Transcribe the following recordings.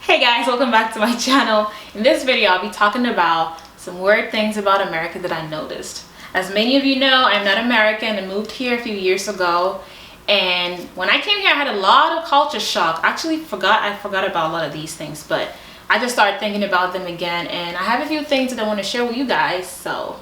Hey guys, welcome back to my channel. In this video, I'll be talking about some weird things about America that I noticed. As many of you know, I'm not American and moved here a few years ago. And when I came here, I had a lot of culture shock. Actually, I forgot about a lot of these things, but I just started thinking about them again. And I have a few things that I want to share with you guys. So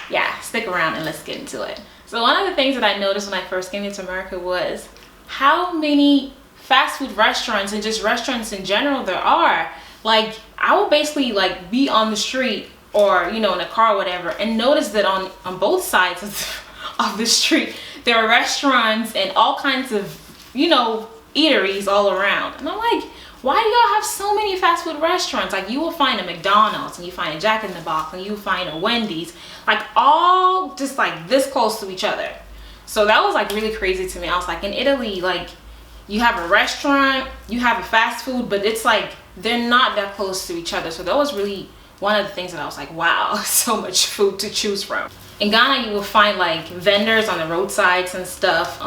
yeah, stick around and let's get into it. So one of the things that I noticed when I first came into America was how many fast food restaurants and just restaurants in general there are. Like, I will basically like be on the street or in a car or whatever and notice that on both sides of the street there are restaurants and all kinds of eateries all around. And I'm like, why do y'all have so many fast food restaurants? Like, you will find a McDonald's and you find a Jack in the Box and you find a Wendy's, like all just like this close to each other. So that was like really crazy to me. I was like, in Italy, like, you have a restaurant, you have a fast food, but it's like they're not that close to each other. So that was really one of the things that I was like, wow, so much food to choose from. In Ghana, you will find like vendors on the roadsides and stuff.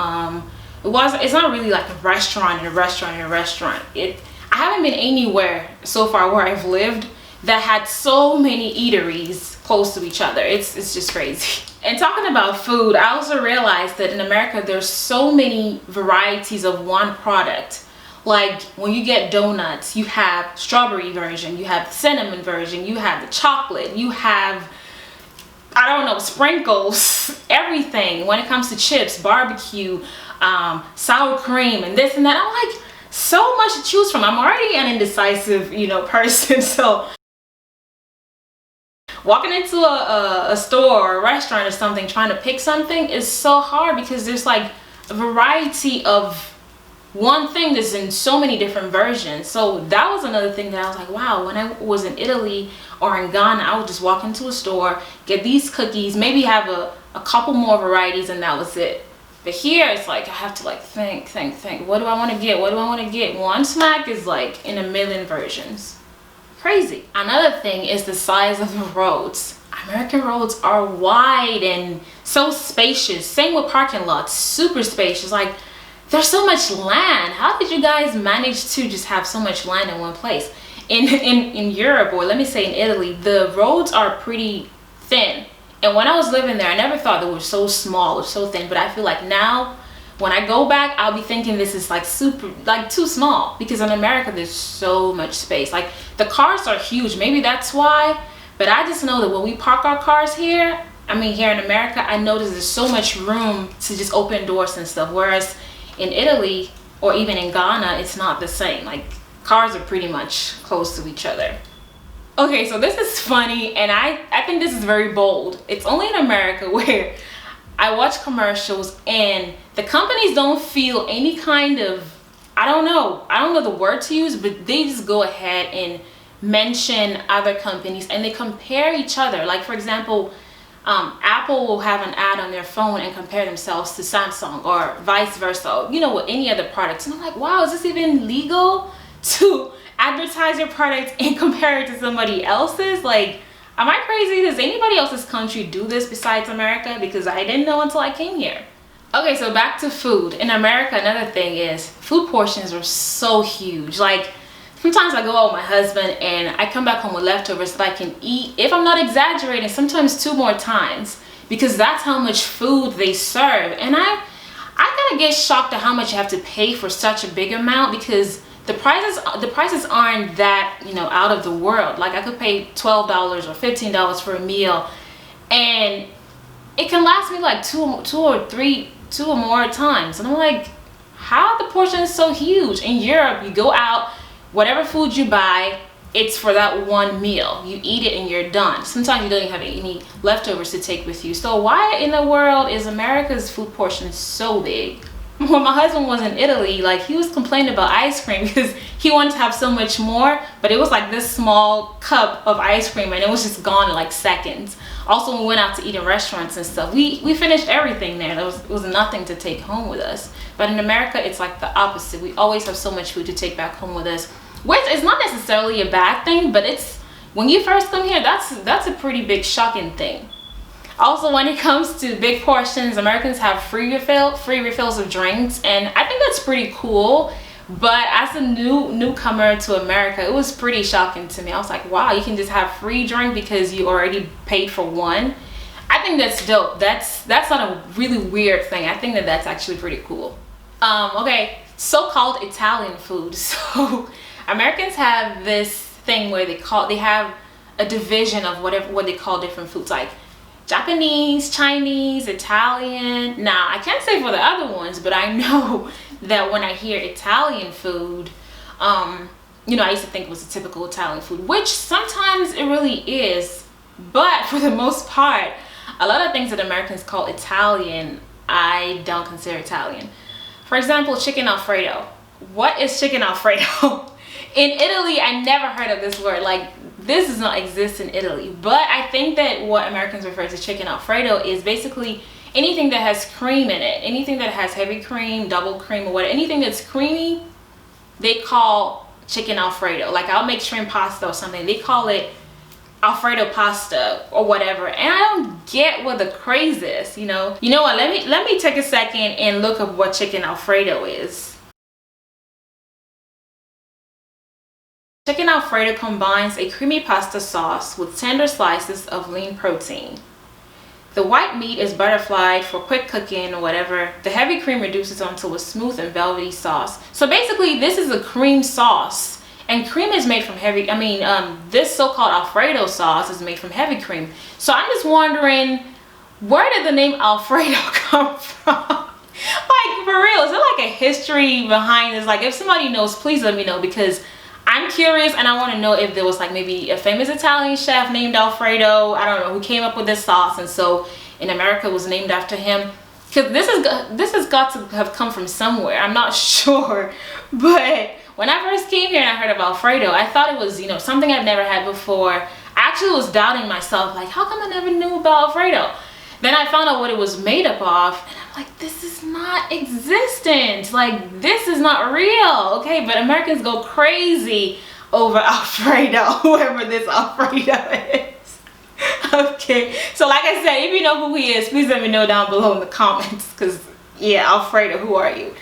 It's not really like a restaurant and a restaurant and a restaurant. I haven't been anywhere so far where I've lived that had so many eateries close to each other. It's just crazy. And talking about food, I also realized that in America there's so many varieties of one product. Like, when you get donuts, you have strawberry version, you have cinnamon version, you have the chocolate, you have, I don't know, sprinkles, everything. When it comes to chips, barbecue, sour cream, and this and that, I'm like, so much to choose from. I'm already an indecisive, person, so walking into a store or a restaurant or something, trying to pick something is so hard because there's like a variety of one thing that's in so many different versions. So that was another thing that I was like, wow, when I was in Italy or in Ghana, I would just walk into a store, get these cookies, maybe have a couple more varieties, and that was it. But here it's like I have to like think. What do I want to get? What do I want to get? One snack is like in a million versions. Crazy. Another thing is the size of the roads. American roads are wide and so spacious. Same with parking lots, super spacious. Like, there's so much land. How did you guys manage to just have so much land in one place? In Europe, or let me say in Italy, the roads are pretty thin. And when I was living there, I never thought they were so small or so thin, but I feel like now when I go back, I'll be thinking this is like super, like too small, because in America there's so much space. Like, the cars are huge, maybe that's why, but I just know that when we park our cars here, here in America, I notice there's so much room to just open doors and stuff, whereas in Italy or even in Ghana, it's not the same. Like, cars are pretty much close to each other. Okay, so this is funny, and I think this is very bold. It's only in America where I watch commercials and the companies don't feel any kind of, I don't know the word to use, but they just go ahead and mention other companies and they compare each other. Like, for example, Apple will have an ad on their phone and compare themselves to Samsung, or vice versa, with any other products. And I'm like, wow, is this even legal to advertise your product and compare it to somebody else's? Like, am I crazy? Does anybody else's country do this besides America? Because I didn't know until I came here. Okay, so back to food. In America, another thing is food portions are so huge. Like, sometimes I go out with my husband and I come back home with leftovers that I can eat, if I'm not exaggerating, sometimes 2 more times, because that's how much food they serve. And I kind of get shocked at how much you have to pay for such a big amount, because the prices aren't that out of the world. Like, I could pay $12 or $15 for a meal and it can last me like two or more times. And I'm like, how are the portions so huge? In Europe, you go out, whatever food you buy, it's for that one meal. You eat it and you're done. Sometimes you don't even have any leftovers to take with you. So why in the world is America's food portion so big? When my husband was in Italy, like, he was complaining about ice cream because he wanted to have so much more, but it was like this small cup of ice cream and it was just gone in like seconds. Also, when we went out to eat in restaurants and stuff, we finished everything there. There was nothing to take home with us. But in America, it's like the opposite. We always have so much food to take back home with us, which is not necessarily a bad thing, but it's, when you first come here, that's a pretty big shocking thing. Also, when it comes to big portions, Americans have free refills of drinks, and I think that's pretty cool. But as a newcomer to America, it was pretty shocking to me. I was like, wow, you can just have free drink because you already paid for one. I think that's dope. That's not a really weird thing. I think that that's actually pretty cool. Okay, so-called Italian food. So Americans have this thing where they have a division of what they call different foods, like Japanese, Chinese, Italian. Now, I can't say for the other ones, but I know that when I hear Italian food, you know, I used to think it was a typical Italian food, which sometimes it really is. But for the most part, a lot of things that Americans call Italian, I don't consider Italian. For example, chicken Alfredo. What is chicken Alfredo? In Italy, I never heard of this word. Like, this does not exist in Italy. But I think that what Americans refer to chicken Alfredo is basically anything that has cream in it. Anything that has heavy cream, double cream, or whatever. Anything that's creamy, they call chicken Alfredo. Like, I'll make shrimp pasta or something. They call it Alfredo pasta or whatever. And I don't get what the craze is, you know. You know what? Let me take a second and look up what chicken Alfredo is. Chicken Alfredo combines a creamy pasta sauce with tender slices of lean protein. The white meat is butterflied for quick cooking or whatever. The heavy cream reduces onto a smooth and velvety sauce. So basically, this is a cream sauce. And cream is made from heavy, this so-called Alfredo sauce is made from heavy cream. So I'm just wondering, where did the name Alfredo come from? Like, for real, is there like a history behind this? Like, if somebody knows, please let me know, because I'm curious and I want to know if there was like maybe a famous Italian chef named Alfredo, I don't know, who came up with this sauce, and so in America it was named after him. Because this has got to have come from somewhere. I'm not sure, but when I first came here and I heard of Alfredo, I thought it was, you know, something I've never had before. I actually was doubting myself, like, how come I never knew about Alfredo? Then I found out what it was made up of, and I'm like, this is not existent. Like, this is not real, okay? But Americans go crazy over Alfredo, whoever this Alfredo is. Okay, so like I said, if you know who he is, please let me know down below in the comments, because, yeah, Alfredo, who are you?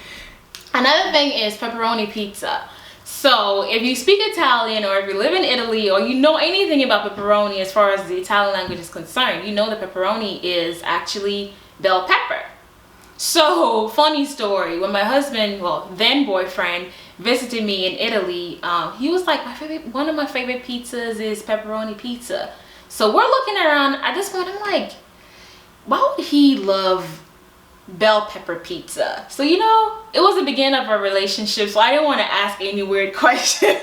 Another thing is pepperoni pizza. So if you speak Italian, or if you live in Italy, or you know anything about pepperoni as far as the Italian language is concerned, you know that pepperoni is actually bell pepper. So, funny story, when my husband, well, then boyfriend, visited me in Italy, he was like, one of my favorite pizzas is pepperoni pizza. So we're looking around, at this point I'm like, why would he love bell pepper pizza? So, you know, it was the beginning of our relationship, so I didn't want to ask any weird questions.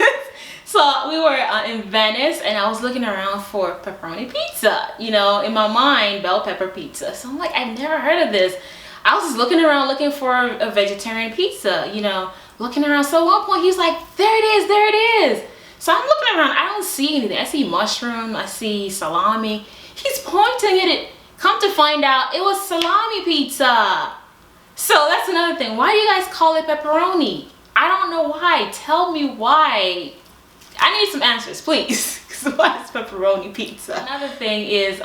So we were in Venice, and I was looking around for pepperoni pizza, you know, in my mind, bell pepper pizza. So I'm like, I've never heard of this. I was just looking around looking for a vegetarian pizza, you know, looking around. So at one point he's like, there it is, there it is. So I'm looking around, I don't see anything. I see mushroom, I see salami. He's pointing at it. Come to find out, it was salami pizza. So that's another thing. Why do you guys call it pepperoni? I don't know why. Tell me why. I need some answers, please. Because why is pepperoni pizza? Another thing is,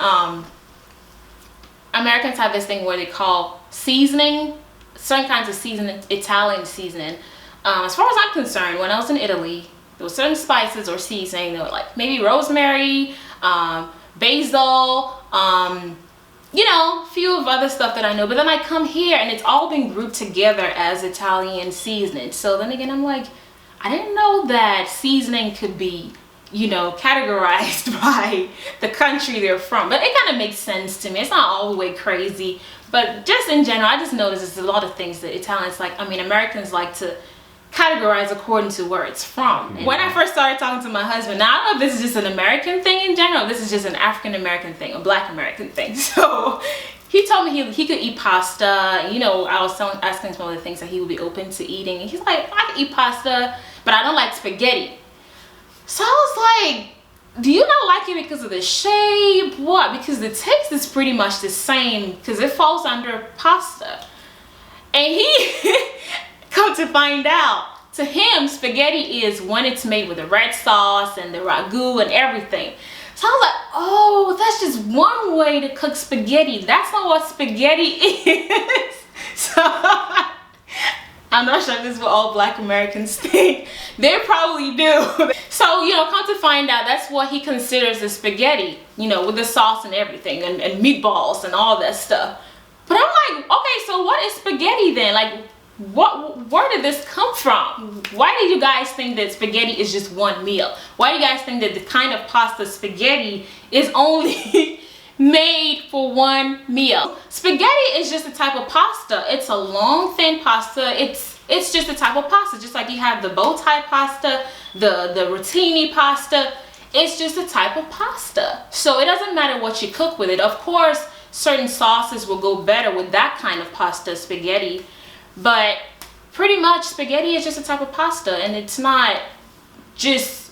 Americans have this thing where they call seasoning, certain kinds of seasoning, Italian seasoning. As far as I'm concerned, when I was in Italy, there were certain spices or seasoning. They were like maybe rosemary, basil, you know, a few of other stuff that I know. But then I come here and it's all been grouped together as Italian seasoning. So then again, I'm like, I didn't know that seasoning could be, you know, categorized by the country they're from. But it kind of makes sense to me. It's not all the way crazy. But just in general, I just noticed there's a lot of things that Italians like, Americans like to categorize according to where it's from. When I first started talking to my husband, now I don't know if this is just an American thing in general, this is just an African American thing, a Black American thing. So he told me he could eat pasta. You know, I was asking him some of the things that he would be open to eating, and he's like, I can eat pasta, but I don't like spaghetti. So I was like, do you not like it because of the shape? What? Because the taste is pretty much the same, because it falls under pasta. And he come to find out, to him, spaghetti is when it's made with the red sauce and the ragu and everything. So I was like, oh, that's just one way to cook spaghetti. That's not what spaghetti is. So I'm not sure this is what all Black Americans think. They probably do. So, you know, come to find out, that's what he considers the spaghetti, you know, with the sauce and everything, and meatballs and all that stuff. But I'm like, okay, so what is spaghetti then? Like, where did this come from? Why do you guys think that spaghetti is just one meal? Why do you guys think that the kind of pasta spaghetti is only made for one meal? Spaghetti is just a type of pasta. It's a long, thin pasta. It's just a type of pasta. Just like you have the bow tie pasta, the rotini pasta. It's just a type of pasta. So it doesn't matter what you cook with it. Of course, certain sauces will go better with that kind of pasta, spaghetti. But pretty much spaghetti is just a type of pasta, and it's not just,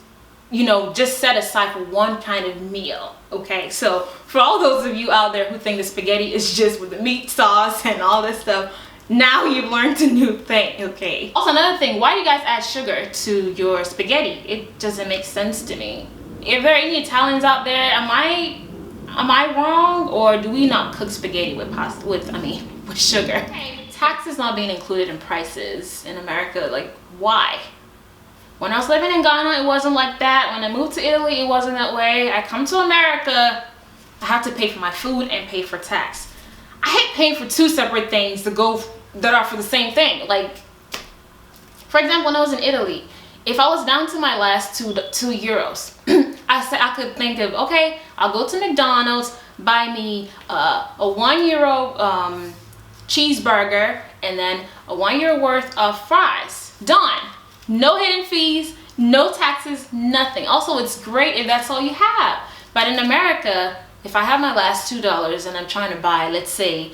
you know, just set aside for one kind of meal. Okay, so for all those of you out there who think the spaghetti is just with the meat sauce and all this stuff, now you've learned a new thing. Okay, also another thing, why do you guys add sugar to your spaghetti? It doesn't make sense to me. If there are any Italians out there, am I wrong, or do we not cook spaghetti with pasta with sugar? Okay. Taxes not being included in prices in America, like, why? When I was living in Ghana, it wasn't like that. When I moved to Italy, it wasn't that way. I come to America, I have to pay for my food and pay for tax. I hate paying for two separate things that are for the same thing. Like, for example, when I was in Italy, if I was down to my last two euros, I could think of, okay, I'll go to McDonald's, buy me a €1 cheeseburger, and then a €1 worth of fries. Done. No hidden fees, no taxes, nothing. Also, it's great if that's all you have. But in America, if I have my last $2 and I'm trying to buy, let's say,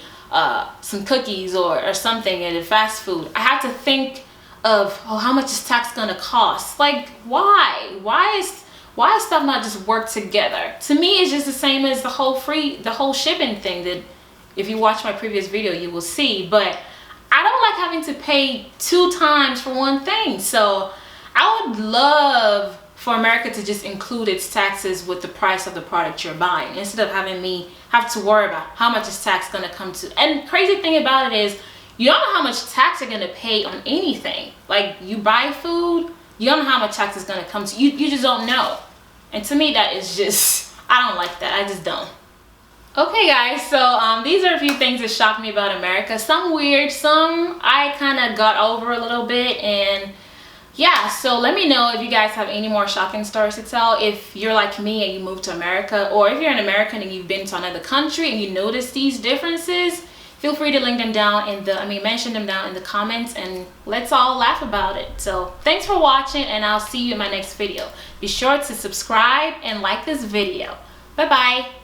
some cookies or something at a fast food, I have to think of, oh, how much is tax gonna cost? Like, why? Why is stuff not just work together? To me, it's just the same as the whole shipping thing that, if you watch my previous video, you will see. But I don't like having to pay 2 times for one thing. So I would love for America to just include its taxes with the price of the product you're buying, instead of having me have to worry about how much is tax gonna come to. And crazy thing about it is, you don't know how much tax you're gonna pay on anything. Like, you buy food, you don't know how much tax is gonna come to. You just don't know. And to me, that is just, I don't like that. I just don't. Okay guys, so these are a few things that shocked me about America. Some weird, some I kind of got over a little bit. And yeah, so let me know if you guys have any more shocking stories to tell, if you're like me and you moved to America, or if you're an American and you've been to another country and you notice these differences. Feel free to link them down in the, mention them down in the comments, and let's all laugh about it. So thanks for watching, and I'll see you in my next video. Be sure to subscribe and like this video. Bye bye.